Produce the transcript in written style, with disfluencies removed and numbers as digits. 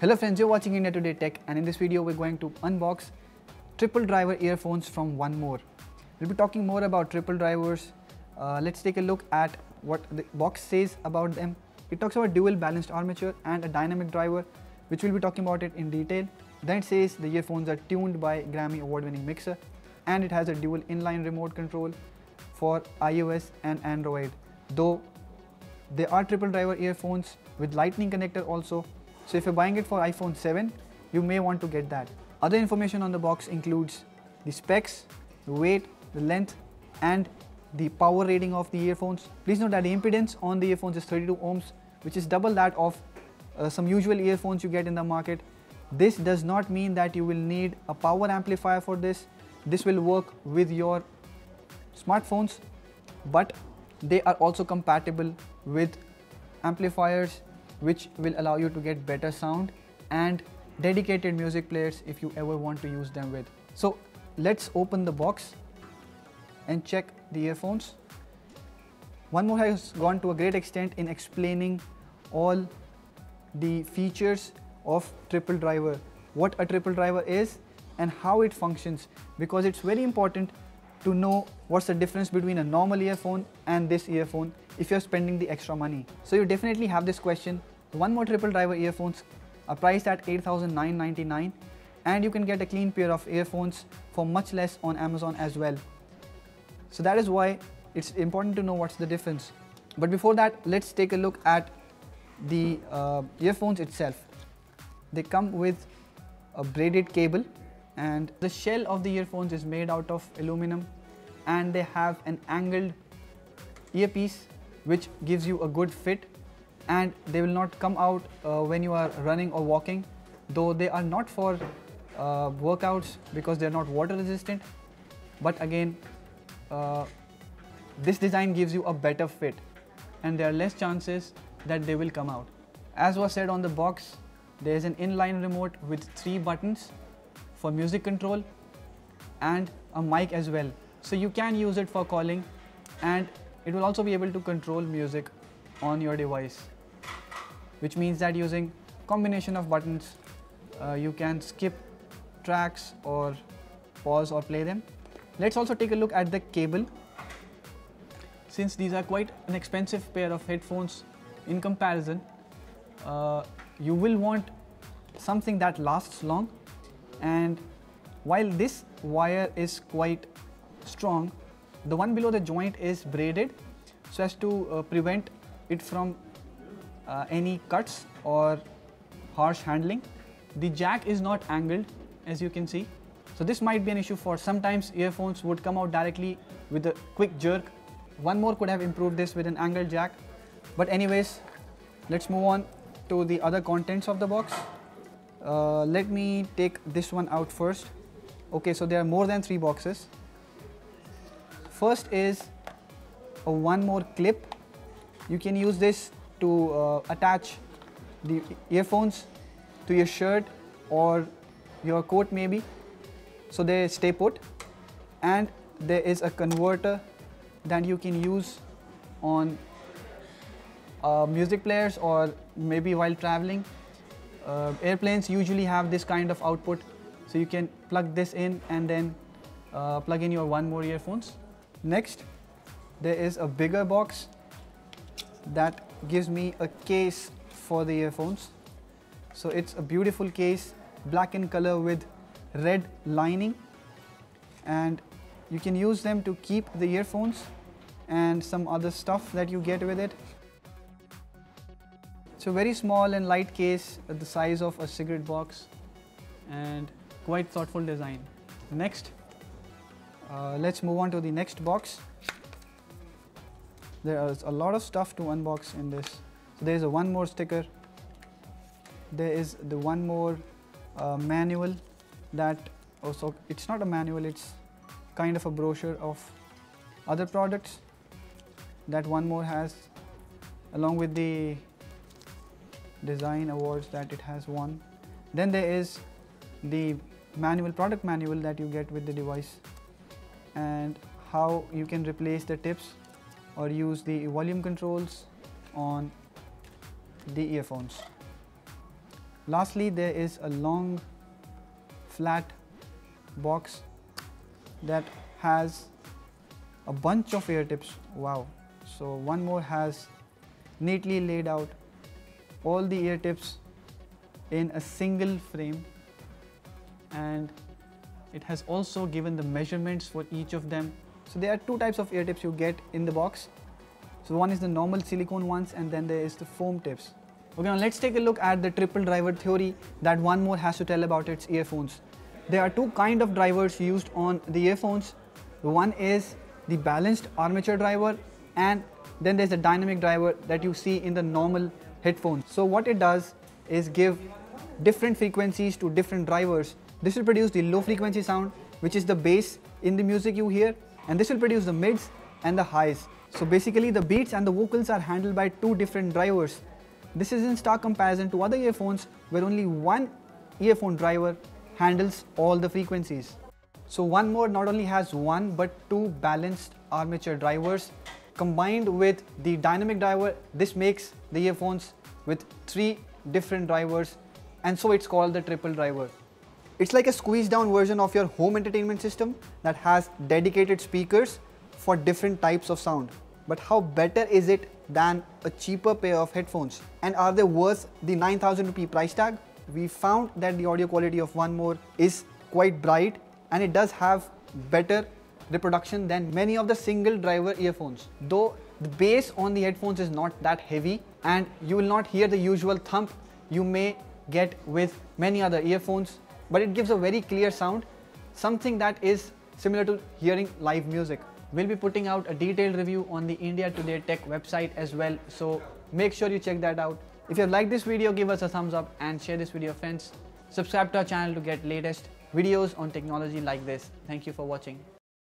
Hello friends, you're watching India Today Tech, and in this video we're going to unbox triple driver earphones from OneMore. We'll be talking more about triple drivers. Let's take a look at what the box says about them. It talks about dual balanced armature and a dynamic driver, which we'll be talking about it in detail. Then it says the earphones are tuned by Grammy award-winning mixer, and it has a dual inline remote control for iOS and Android. Though they are triple driver earphones with lightning connector also. So if you're buying it for iPhone 7, you may want to get that. Other information on the box includes the specs, the weight, the length, and the power rating of the earphones. Please note that the impedance on the earphones is 32 ohms, which is double that of some usual earphones you get in the market. This does not mean that you will need a power amplifier for this. This will work with your smartphones, but they are also compatible with amplifiers, which will allow you to get better sound and dedicated music players if you ever want to use them with. So let's open the box and check the earphones. OneMore has gone to a great extent in explaining all the features of triple driver, what a triple driver is and how it functions, because it's very important to know what's the difference between a normal earphone and this earphone if you're spending the extra money. So you definitely have this question. OneMore triple driver earphones are priced at $8,999, and you can get a clean pair of earphones for much less on Amazon as well. So that is why it's important to know what's the difference. But before that, let's take a look at the earphones itself. They come with a braided cable, and the shell of the earphones is made out of aluminum, and they have an angled earpiece which gives you a good fit, and they will not come out when you are running or walking, though they are not for workouts because they are not water resistant. But again, this design gives you a better fit, and there are less chances that they will come out. As was said on the box, there is an inline remote with 3 buttons for music control and a mic as well. So you can use it for calling, and it will also be able to control music on your device, which means that using combination of buttons, you can skip tracks or pause or play them. Let's also take a look at the cable. Since these are quite an expensive pair of headphones in comparison, you will want something that lasts long, and while this wire is quite strong, the one below the joint is braided so as to prevent it from any cuts or harsh handling. The jack is not angled, as you can see, so this might be an issue. For sometimes earphones would come out directly with a quick jerk. OneMore could have improved this with an angled jack. But anyways, let's move on to the other contents of the box. Let me take this one out first. Okay, so there are more than 3 boxes. First is a OneMore clip. You can use this to attach the earphones to your shirt or your coat maybe, so they stay put. And there is a converter that you can use on music players or maybe while traveling. Airplanes usually have this kind of output, so you can plug this in and then plug in your OneMore earphones. Next, there is a bigger box that gives me a case for the earphones. So it's a beautiful case, black in color with red lining, and you can use them to keep the earphones and some other stuff that you get with it. It's a very small and light case at the size of a cigarette box, and quite thoughtful design. Next, let's move on to the next box. There is a lot of stuff to unbox in this. So there is a OneMore sticker. There is the OneMore manual that also, it's not a manual, it's kind of a brochure of other products that OneMore has, along with the design awards that it has won. Then there is the manual, product manual that you get with the device, and how you can replace the tips or use the volume controls on the earphones. Lastly, there is a long flat box that has a bunch of ear tips. Wow. So One More has neatly laid out all the ear tips in a single frame, and it has also given the measurements for each of them. So there are two types of ear tips you get in the box. So one is the normal silicone ones, and then there is the foam tips. Okay, now let's take a look at the triple driver theory that One More has to tell about its earphones. There are two kinds of drivers used on the earphones. One is the balanced armature driver, and then there's the dynamic driver that you see in the normal headphones. So what it does is give different frequencies to different drivers. This will produce the low frequency sound, which is the bass in the music you hear, and this will produce the mids and the highs. So basically the beats and the vocals are handled by two different drivers. This is in stark comparison to other earphones where only one earphone driver handles all the frequencies. So One More not only has one but two balanced armature drivers combined with the dynamic driver. This makes the earphones with three different drivers, and so it's called the triple driver. It's like a squeezed down version of your home entertainment system that has dedicated speakers for different types of sound. But how better is it than a cheaper pair of headphones? And are they worth the 9,000 rupee price tag? We found that the audio quality of One More is quite bright, and it does have better reproduction than many of the single driver earphones. Though the bass on the headphones is not that heavy, and you will not hear the usual thump you may get with many other earphones, but it gives a very clear sound, something that is similar to hearing live music. We'll be putting out a detailed review on the India Today Tech website as well, so make sure you check that out. If you have liked this video, give us a thumbs up and share this video with friends. Subscribe to our channel to get latest videos on technology like this. Thank you for watching.